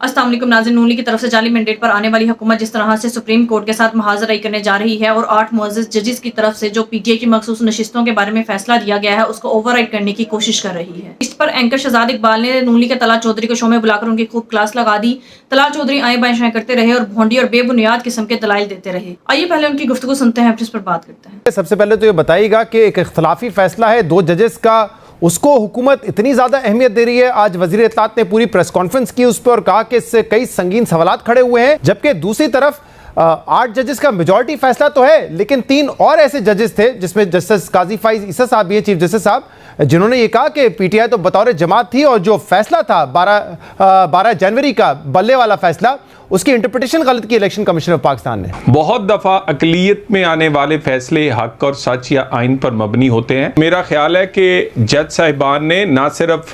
अस्सलाम वालेकुम नाज़रीन, नून लीग की तरफ से जाली मैंडेट पर आने वाली हुकूमत जिस तरह से सुप्रीम कोर्ट के साथ मुहाज़राई करने जा रही है और 8 मुअज़्ज़ज़ जजेस की तरफ से जो पीटीआई की मखसूस नशिस्तों के बारे में फैसला दिया गया है उसको ओवरराइड करने की कोशिश कर रही है। इस पर एंकर शहजाद इकबाल ने नून लीग के तला चौधरी को शो में बुलाकर उनकी खूब क्लास लगा दी। तला चौधरी आए बाएं शाएं करते रहे और भोंडी और बेबुनियाद किस्म के दलाइल देते रहे। आइए पहले उनकी गुफ्तगू सुनते हैं, फिर इस पर बात करते हैं। सबसे पहले तो ये बताइएगा कि एक इख्तलाफी फैसला है 2 जजेस का, उसको हुकूमत इतनी ज़्यादा अहमियत दे रही है। आज वज़ीर इत्तलात ने पूरी प्रेस कॉन्फ्रेंस की उस पर और कहा कि इससे कई संगीन सवालात खड़े हुए हैं, जबकि दूसरी तरफ 8 जजेस का मेजॉरिटी फैसला तो है, लेकिन 3 और ऐसे जजेस थे जिसमें जस्टिस काजी फाइज ईसा साहब भी हैं, चीफ जस्टिस साहब, जिन्होंने ये कहा कि पीटीआई तो बतौर जमात थी और जो फैसला था 12 जनवरी का बल्ले वाला फैसला, उसकी इंटरप्रिटेशन गलत की इलेक्शन कमीशन ऑफ पाकिस्तान ने। बहुत दफा अकलियत में आने वाले फैसले हक और सच या आइन पर मबनी होते हैं। मेरा ख्याल है कि जज साहिबान ने ना सिर्फ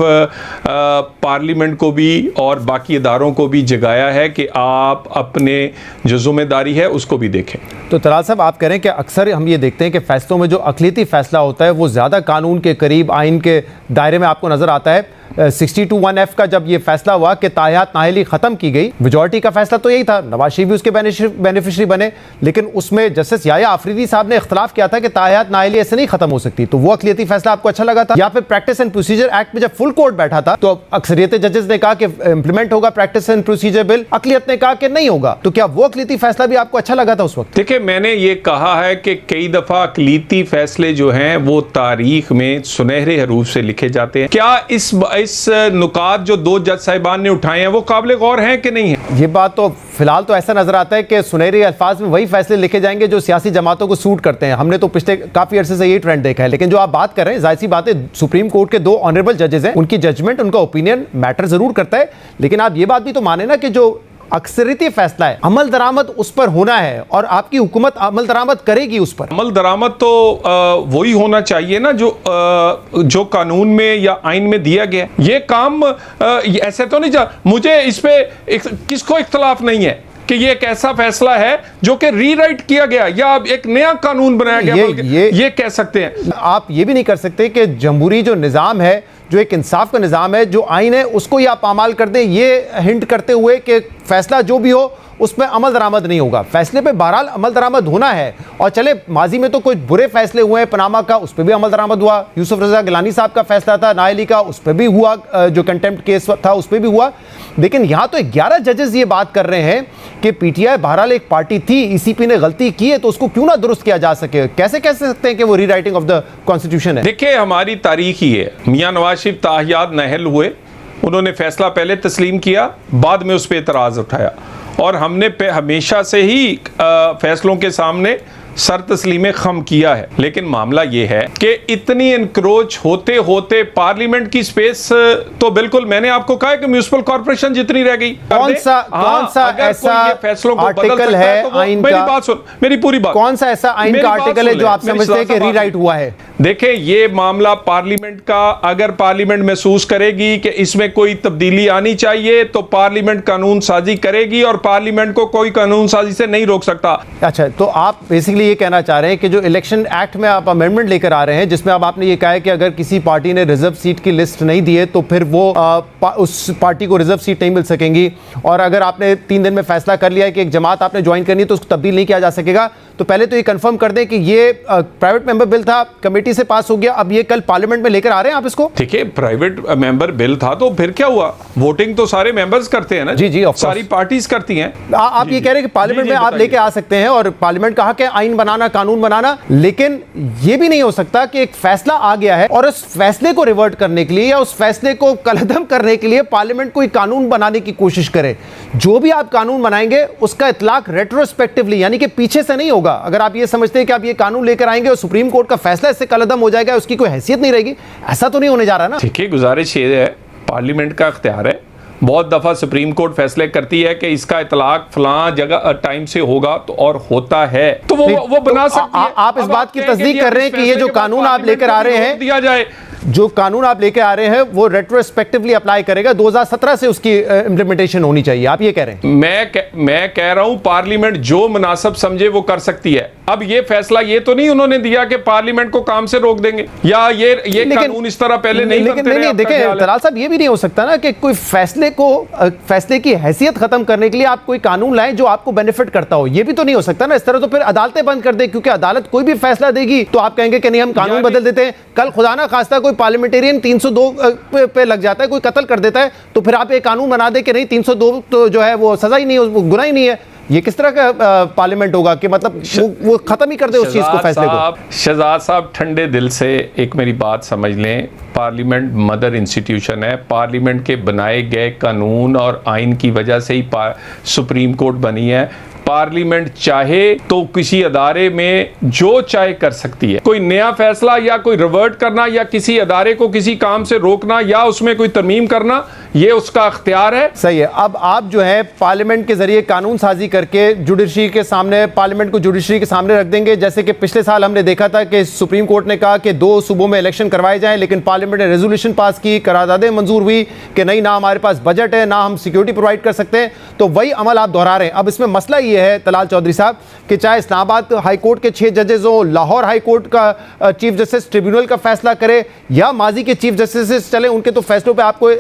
पार्लियामेंट को भी और बाकी इदारों को भी जगाया है कि आप अपने जो जिम्मेदारी है उसको भी देखें। तो तलाल साहब, आप कह रहे हैं कि अक्सर हम ये देखते हैं कि फैसलों में जो अकलियती फैसला होता है वो ज़्यादा कानून के करीब, आइन के दायरे में आपको नज़र आता है। 60-1F का जब ये फैसला हुआ कि तायात नाअहली ख़त्म की गई, मेजॉरिटी का फैसला तो यही था, नवाज शरीफ भी उसके बेनिफिशरी बने, लेकिन उसमें जस्टिस याया आफरीदी साहब ने इख्तलाफ किया था कि तायात नाअहली ऐसे नहीं खत्म हो सकती। तो वो अकलियती फैसला आपको अच्छा लगा था? या फिर प्रैक्टिस एंड प्रोसीजर एक्ट में जब फुल कोर्ट बैठा था तो अक्सरियत जजेस ने कहा कि इंप्लीमेंट होगा प्रैक्टिस एंड प्रोसीजर बिल, अकलियत ने कहा कि नहीं होगा, तो क्या वो अकलियती फैसला भी आपको अच्छा लगा था उस वक्त? देखिए, मैंने ये कहा है कि कई दफा अकलियती फैसले जो हैं वो तारीख में सुनहरे हरूफ से लिखे जाते हैं। क्या इस नुकात जो 2 जज साहिबान ने उठाए हैं वो काबिल गौर हैं कि नहीं है? ये बात तो फिलहाल तो ऐसा नजर आता है कि सुनहरे अल्फाज में वही फैसले लिखे जाएंगे जो सियासी जमातों को सूट करते हैं। हमने तो पिछले काफी अरसे से ये ट्रेंड देखा है, लेकिन जो आप बात कर रहे हैं, जाहिर सी बात है, सुप्रीम कोर्ट के 2 ऑनरेबल जजेस हैं, उनकी जजमेंट, उनका ओपिनियन मैटर जरूर करता है, लेकिन आप ये बात भी तो माने ना कि जो अक्सरियती फैसला है, अमल दरामद उस पर होना है और आपकी हुकूमत अमल दरामद करेगी उस पर। अमल दरामद तो वही होना चाहिए ना जो कानून में या आइन में दिया गया। ये काम ऐसे तो नहीं मुझे इस पे किसको इख्तलाफ नहीं है कि ये एक ऐसा फैसला है जो कि रीराइट किया गया या एक नया कानून बनाया गया, ये कह सकते हैं। आप ये भी नहीं कर सकते कि जमहूरी जो निज़ाम है, जो एक इंसाफ का निज़ाम है, जो आइन है, उसको ही आप पामाल कर दें, ये हिंट करते हुए कि फैसला जो भी हो उसमें अमल दरामद नहीं होगा। फैसले पे बहरहाल अमल दरामद होना है। और चले, माजी में तो कुछ बुरे फैसले हुए हैं, पनामा का, उस पर भी अमल दरामद हुआ, यूसुफ रजा गिलानी साहब का फैसला था नाअहली का, उस पर भी हुआ, जो कंटेम्प्ट केस था उस पर भी हुआ। लेकिन यहाँ तो 11 जजेस ये बात कर रहे हैं कि पीटीआई बहरहाल एक पार्टी थी, ईसीपी ने गलती की है तो उसको क्यों ना दुरुस्त किया जा सके। कैसे कह सकते हैं कि वो रीराइटिंग ऑफ द कॉन्स्टिट्यूशन है? देखिए, हमारी तारीख ही है, मियां नवाज शरीफ ताहियात नाअहल हुए, उन्होंने फैसला पहले तस्लीम किया, बाद में उस पर एतराज़ उठाया, और हमने हमेशा से ही फैसलों के सामने सर तस्लीम खम किया है। लेकिन मामला ये है कि इतनी इंक्रोच होते होते पार्लियामेंट की स्पेस, तो बिल्कुल मैंने आपको कहा कि म्यूनिसिपल कॉर्पोरेशन जितनी रह गई। कौन सा ऐसा फैसलों को आर्टिकल है आइन का? मेरी बात सुन, मेरी पूरी बात। कौन सा ऐसा आइन का आर्टिकल है जो आप समझते हैं कि रीराइट हुआ है? देखें, ये मामला पार्लियामेंट का, अगर पार्लियामेंट महसूस करेगी कि इसमें कोई तब्दीली आनी चाहिए तो पार्लियामेंट कानून साजी करेगी, और पार्लियामेंट को कोई कानून साजी से नहीं रोक सकता। अच्छा, तो आप बेसिकली ये कहना चाह रहे हैं कि जो इलेक्शन एक्ट में आप अमेंडमेंट लेकर आ रहे हैं, जिसमें अब आपने ये कहा है कि अगर किसी पार्टी ने रिजर्व सीट की लिस्ट नहीं दी है तो फिर वो उस पार्टी को रिजर्व सीट नहीं मिल सकेंगी, और अगर आपने 3 दिन में फैसला कर लिया है कि एक जमात आपने ज्वाइन करनी है तो उसको तब्दील नहीं किया जा सकेगा। तो पहले तो ये कंफर्म कर दें कि ये प्राइवेट मेंबर बिल था, कमेटी से पास हो गया, अब ये कल पार्लियामेंट में लेकर आ रहे हैं आप इसको? देखिए, प्राइवेट मेंबर बिल था तो फिर क्या हुआ, वोटिंग तो सारे मेंबर्स करते हैं ना। जी, सारी पार्टीज करती हैं। आप ये कह रहे हैं कि पार्लियामेंट में आप लेके आ सकते हैं, और पार्लियामेंट कहा कि आइन बनाना, कानून बनाना, लेकिन ये भी नहीं हो सकता कि एक फैसला आ गया है और उस फैसले को रिवर्ट करने के लिए या उस फैसले को कलअदम करने के लिए पार्लियामेंट कोई कानून बनाने की कोशिश करे। जो भी आप कानून बनाएंगे उसका इतलाक रेट्रोस्पेक्टिवली, यानी कि पीछे से नहीं होगा। अगर आप ये समझते हैं कि आप ये कानून लेकर आएंगे और सुप्रीम कोर्ट का फैसला इससे कलअदम हो जाएगा, उसकी कोई हैसियत नहीं रहेगी, ऐसा तो नहीं होने जा रहा ना। ठीक है, गुजारिश ये है, पार्लियामेंट का इख्तियार है, बहुत दफा सुप्रीम कोर्ट फैसले करती है कि इसका इतलाक फलां जगह टाइम से होगा, तो और होता है तो वो बना सकती है। आप इस बात की तस्दीक कर रहे हैं कि ये जो कानून आप लेकर आ रहे हैं दिया जाए, जो कानून आप लेके आ रहे हैं वो रेट्रोस्पेक्टिवली अप्लाई करेगा, 2017 से उसकी इंप्लीमेंटेशन होनी चाहिए, आप ये कह रहे हैं? मैं कह रहा हूं पार्लियामेंट जो मुनासिब समझे वो कर सकती है। अब ये फैसला ये तो नहीं उन्होंने दिया कि पार्लियामेंट को काम से रोक देंगे, या ये कानून इस तरह पहले नहीं बनते रहे। देखिए तलाल साहब, ये भी नहीं हो सकता ना कि कोई फैसले की हैसियत खत्म करने के लिए आप कोई कानून लाएं जो आपको बेनिफिट करता हो, ये भी तो नहीं हो सकता ना। इस तरह तो फिर अदालतें बंद कर दे, क्योंकि अदालत कोई भी फैसला देगी तो आप कहेंगे कि नहीं हम कानून बदल देते हैं। कल खुदा ना खास्ता कोई पार्लियामेंटेरियन 302 पे लग जाता है, कोई कत्ल कर देता है, तो फिर आप एक कानून बना दे कि नहीं 302 तो जो है वो सजा ही नहीं है, वो गुनाह ही नहीं है। ये किस तरह का पार्लियामेंट होगा कि मतलब वो खत्म ही कर दे उस चीज को, फैसले को? शहजाद साहब ठंडे दिल से एक मेरी बात समझ लें, पार्लियामेंट मदर इंस्टीट्यूशन है। पार्लियामेंट के बनाए गए कानून और आइन की वजह से ही सुप्रीम कोर्ट बनी है। पार्लियामेंट चाहे तो किसी अदारे में जो चाहे कर सकती है। कोई नया फैसला या कोई रिवर्ट करना या किसी अदारे को किसी काम से रोकना या उसमें कोई तरमीम करना, ये उसका अख्तियार है। सही है। अब आप जो है पार्लियामेंट के जरिए कानून साजी करके जुडिशरी के सामने, पार्लियामेंट को जुडिशरी के सामने रख देंगे। जैसे कि पिछले साल हमने देखा था कि सुप्रीम कोर्ट ने कहा कि 2 सूबों में इलेक्शन करवाए जाएं, लेकिन पार्लियामेंट ने रेजोल्यूशन पास की, करारदादें मंजूर हुई कि नहीं, ना हमारे पास बजट है, ना हम सिक्योरिटी प्रोवाइड कर सकते हैं। तो वही अमल आप दोहरा रहे हैं। अब इसमें मसला ये है तलाल चौधरी साहब कि चाहे इस्लामाबाद हाई कोर्ट के 6 जजेस हो, लाहौर हाई कोर्ट का चीफ जस्टिस ट्रिब्यूनल का फैसला करे, या माजी के चीफ जस्टिस चले, उनके तो फैसलों पे आपको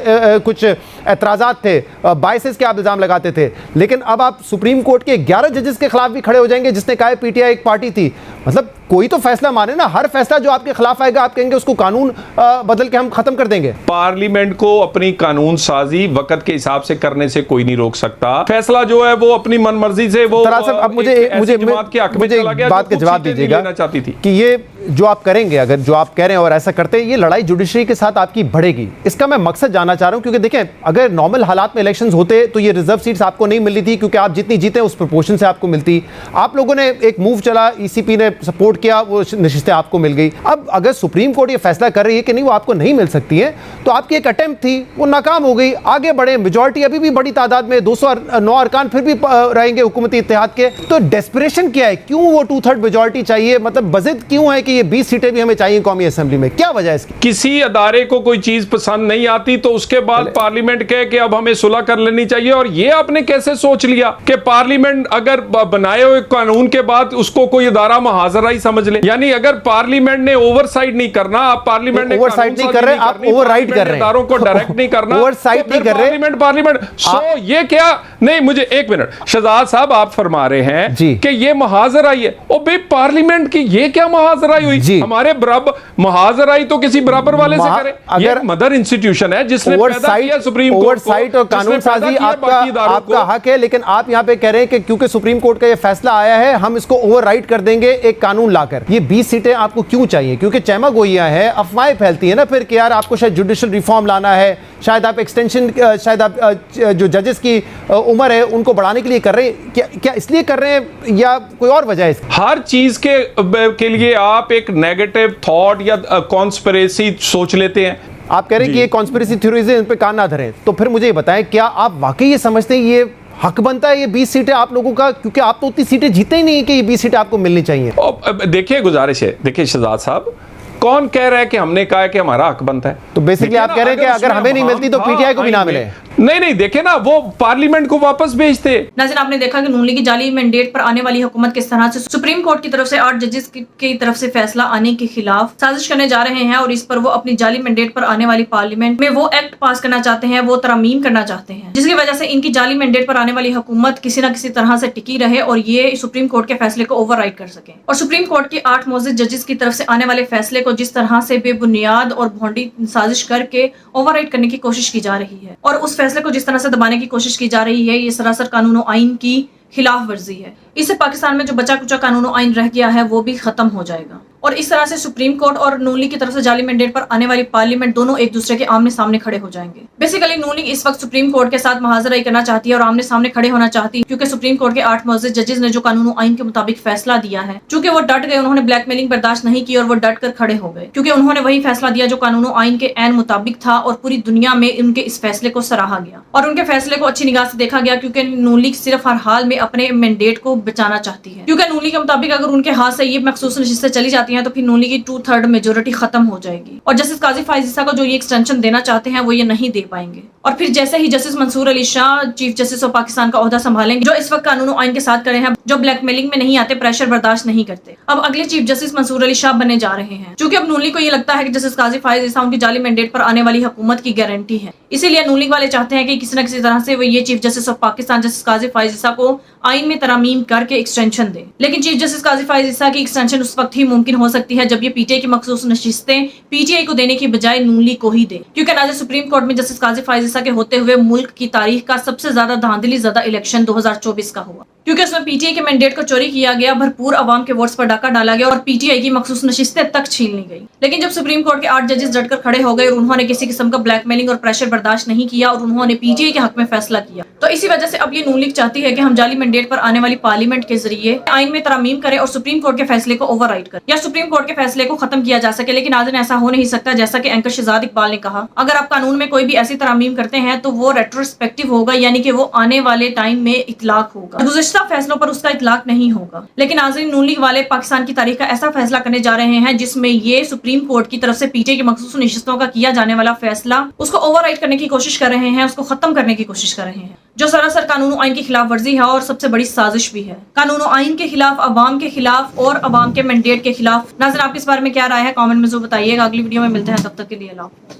कुछ एतराज़ात थे, बायसेस के आप इल्ज़ाम लगाते थे, लेकिन अब आप सुप्रीम कोर्ट के 11 जजेस के खिलाफ भी खड़े हो जाएंगे, जिसने कहा पीटीआई एक पार्टी थी। मतलब कोई तो फैसला माने ना। हर फैसला जो आपके खिलाफ आएगा आप कहेंगे उसको कानून बदल के हम खत्म कर देंगे। पार्लियामेंट को अपनी कानून साजी वक्त के हिसाब से करने से कोई नहीं रोक सकता। फैसला जो है वो अपनी मनमर्जी से वो अब मुझे बात का जवाब दीजिएगा चाहती थी कि ये जो आप करेंगे, अगर जो आप कह रहे हैं और ऐसा करते हैं, ये लड़ाई जुडिशरी के साथ आपकी बढ़ेगी। इसका मैं मकसद जानना चाह रहा हूं, क्योंकि देखें अगर नॉर्मल हालात में इलेक्शंस होते तो ये रिजर्व सीट्स आपको नहीं मिल रही थी, क्योंकि आप जितनी जीते उस प्रोपोर्शन से आपको मिलती। आप लोगों ने एक मूव चला, ईसीपी ने सपोर्ट किया, वो नशिस्तें आपको मिल गई। अब अगर सुप्रीम कोर्ट ये फैसला कर रही है कि नहीं वो आपको नहीं मिल सकती है, तो आपकी एक अटेम्प्ट थी वो नाकाम हो गई। आगे बढ़े, मेजॉरिटी अभी भी बड़ी तादाद में 209 अरकान फिर भी रहेंगे हुकूमती इत्तेहाद के। तो डेस्परेशन क्या है? क्यों वो 2/3 मेजॉरिटी चाहिए? मतलब बज़िद क्यों है कि ये 20 सीटें भी हमें चाहिए कौमी असेंबली में? क्या वजह है इसकी? किसी अदारे को कोई चीज पसंद नहीं आती तो उसके बाद पार्लियामेंट कहे कि अब हमें सुलह कर लेनी चाहिए। और ये आपने कैसे सोच लिया कि पार्लियामेंट अगर बनाए हुए कानून के बाद उसको कोई अदारा मुहाजरा ही समझ ले? यानी अगर पार्लियामेंट ने ओवरसाइट नहीं करना, आप पार्लियामेंट ने ओवरसाइट नहीं कर रहे, आप ओवरराइड कर रहे हैं, अदारों को डायरेक्ट नहीं करना, ओवरसाइट नहीं कर रहे पार्लियामेंट। सो ये क्या? नहीं, मुझे एक मिनट, शहजाद साहब आप फरमा रहे हैं कि ये मुहाजराई है। ओ भाई पार्लियामेंट की ये क्या मुहाजराई हुई? हमारे बराबर मुहाजराई तो किसी बराबर वाले से करे। अगर मदर इंस्टीट्यूशन है जिसने पैदा किया सुप्रीम कोर्ट, ओवरसाइट और कानून साजी आपका हक है, लेकिन आप यहां पे कह रहे हैं कि क्योंकि सुप्रीम कोर्ट का ये फैसला आया है हम इसको ओवरराइड कर देंगे एक कानून लाकर। ये 20 सीटें आपको क्यों चाहिए? क्योंकि चहमा गोइयां है, अफवाहें फैलती है ना फिर कि यार आपको शायद जुडिशल रिफॉर्म लाना है, शायद आप एक्सटेंशन, शायद आप जो जजेस की उम्र है उनको बढ़ाने के लिए कर रहे हैं। क्या इसलिए कर रहे हैं या कोई और वजह है? हर चीज के लिए आप एक नेगेटिव थॉट या कॉन्स्पिरेसी सोच लेते हैं। आप कह रहे हैं कि ये कॉन्स्पिरेसी थ्योरीज इन पे कान ना धरें, तो फिर मुझे ये बताएं क्या आप वाकई ये समझते हैं ये हक बनता है ये 20 सीटें आप लोगों का? क्योंकि आप तो उतनी सीटें जीते ही नहीं है कि ये 20 सीटें आपको मिलनी चाहिए। देखिए गुजारिश है, देखिए शहजाद साहब, कौन कह रहा है कि हमने कहा है कि हमारा हक बनता है? तो बेसिकली आप कह रहे हैं कि अगर हमें नहीं मिलती तो पीटीआई को भी ना मिले। नहीं देखे ना, वो पार्लियामेंट को वापस भेजते। नाज़रीन, आपने देखा कि नून लीग की जाली मैंडेट पर आने वाली हुकूमत किस तरह से सुप्रीम कोर्ट की तरफ से 8 जजेस की तरफ से फैसला आने के खिलाफ साजिश करने जा रहे हैं, और इस पर वो अपनी जाली मैंडेट पर आने वाली पार्लियामेंट में वो एक्ट पास करना चाहते हैं, वो तरमीम करना चाहते हैं, जिसकी वजह से इनकी जाली मैंडेट पर आने वाली हुकूमत किसी न किसी तरह से टिकी रहे और ये सुप्रीम कोर्ट के फैसले को ओवरराइड कर सके। और सुप्रीम कोर्ट की 8 मोअज़्ज़िज़ जजेस की तरफ से आने वाले फैसले को जिस तरह से बेबुनियाद और भोंडी साजिश करके ओवरराइड करने की कोशिश की जा रही है और उस फैसले को जिस तरह से दबाने की कोशिश की जा रही है, ये सरासर कानून और आइन की खिलाफ वर्जी है। इससे पाकिस्तान में जो बचा कुचा कानून और आइन रह गया है वो भी खत्म हो जाएगा। और इस तरह से सुप्रीम कोर्ट और नून लीग की तरफ से जाली मैंडेट पर आने वाली पार्लियामेंट दोनों एक दूसरे के आमने सामने खड़े हो जाएंगे। बेसिकली नून लीग इस वक्त सुप्रीम कोर्ट के साथ मुहाजराई करना चाहती है और आमने सामने खड़े होना चाहती है, क्योंकि सुप्रीम कोर्ट के 8 मुअज़्ज़िज़ जजेस ने जो कानून और आइन के मुताबिक फैसला दिया है, चूंकि वो डट गए, उन्होंने ब्लैकमेलिंग बर्दाश्त नहीं की और वो डट कर खड़े हो गए, क्योंकि उन्होंने वही फैसला दिया जो कानून और आइन के ऐन मुताबिक था और पूरी दुनिया में उनके इस फैसले को सराहा गया और उनके फैसले को अच्छी निगाह से देखा गया, क्योंकि नून लीग सिर्फ हर हाल में अपने मैंडेट को बचाना चाहती है। क्योंकि नून लीग के मुताबिक अगर उनके हाथ से ये मखसूस नशिस्तें चली जाती जाती हैं तो फिर नून लीग की 2/3 मेजोरिटी खत्म हो जाएगी और जस्टिस काजी फाइज ईसा को जो ये एक्सटेंशन देना चाहते हैं वो ये नहीं दे पाएंगे। और फिर जैसे ही justice Mansoor Ali Shah chief justice of Pakistan का ओहदा संभालेंगे, जो इस वक्त कानून और आइन के साथ खड़े हैं, जो ब्लैकमेलिंग में नहीं आते, प्रेशर बर्दाश्त नहीं करते, अब अगले चीफ जस्टिस मंसूर अली शाह बनने जा रहे हैं। चूंकि अब नून लीग को ये लगता है कि जस्टिस काजी फाइज ईसा उनकी जाली मैंडेट पर आने वाली हुकूमत की गारंटी है, इसीलिए नून लीग वाले चाहते हैं कि किसी न किसी तरह से वो ये chief justice of Pakistan justice Qazi Faez Isa को आइन में तरमीम करके एक्सटेंशन दे। लेकिन चीफ जस्टिस काजी फाइज ईसा की एक्सटेंशन उस वक्त ही मुमकिन हो सकती है जब ये पीटीआई की मखसूस नशिस्तें पीटीआई को देने की बजाय नून लीग को ही दे, क्योंकि नाज़िर सुप्रीम कोर्ट में जस्टिस काजी फाइज ईसा के होते हुए मुल्क की तारीख का सबसे ज्यादा धांधली ज़्यादा इलेक्शन 2024 का हुआ, क्योंकि उसमें पीटीआई के मैंडेट को चोरी किया गया, भरपूर अवाम के वोट्स पर डाका डाला गया और पीटीआई की मखसूस नशिस्तें तक छीन ली गई। लेकिन जब सुप्रीम कोर्ट के 8 जजेस डटकर खड़े हो गए और उन्होंने किसी किस्म का ब्लैकमेलिंग और प्रेशर बर्दाश्त नहीं किया और उन्होंने पीटीआई के हक में फैसला किया, तो इसी वजह से अब ये नून लीग चाहती है कि हम जाली मैंडेट पर आने वाली पार्लियामेंट के जरिए आइन में तरमीम करें और सुप्रीम कोर्ट के फैसले को ओवरराइड करें या सुप्रीम कोर्ट के फैसले को खत्म किया जा सके। लेकिन नाज़रीन, ऐसा हो नहीं सकता। जैसा कि एंकर शहजाद इकबाल ने कहा, अगर आप कानून में कोई भी ऐसी तरमीम करते हैं तो वो रेट्रोस्पेक्टिव होगा, यानी कि वो आने वाले टाइम में इतलाक होगा, गुज़िश्ता फैसलों पर उसका इतलाक नहीं होगा। लेकिन नाज़रीन, नून लीग वाले पाकिस्तान की तारीख का ऐसा फैसला करने जा रहे हैं जिसमें ये सुप्रीम कोर्ट की तरफ से पीटीआई की मखसूस नशिस्तों का किया जाने वाला फैसला उसको ओवरराइड करने की कोशिश कर रहे हैं, उसको खत्म करने की कोशिश कर रहे हैं, जो सरासर कानून और आइन की खिलाफ वर्जी है और सबसे बड़ी साजिश भी है। कानून और आइन के खिलाफ, अवाम के खिलाफ और अवाम के मैंडेट के खिलाफ। नाज़रीन, आपके इस बारे में क्या राय है? कमेंट में जरूर बताइएगा। अगली वीडियो में मिलते हैं, तब तक के लिए अल्लाह।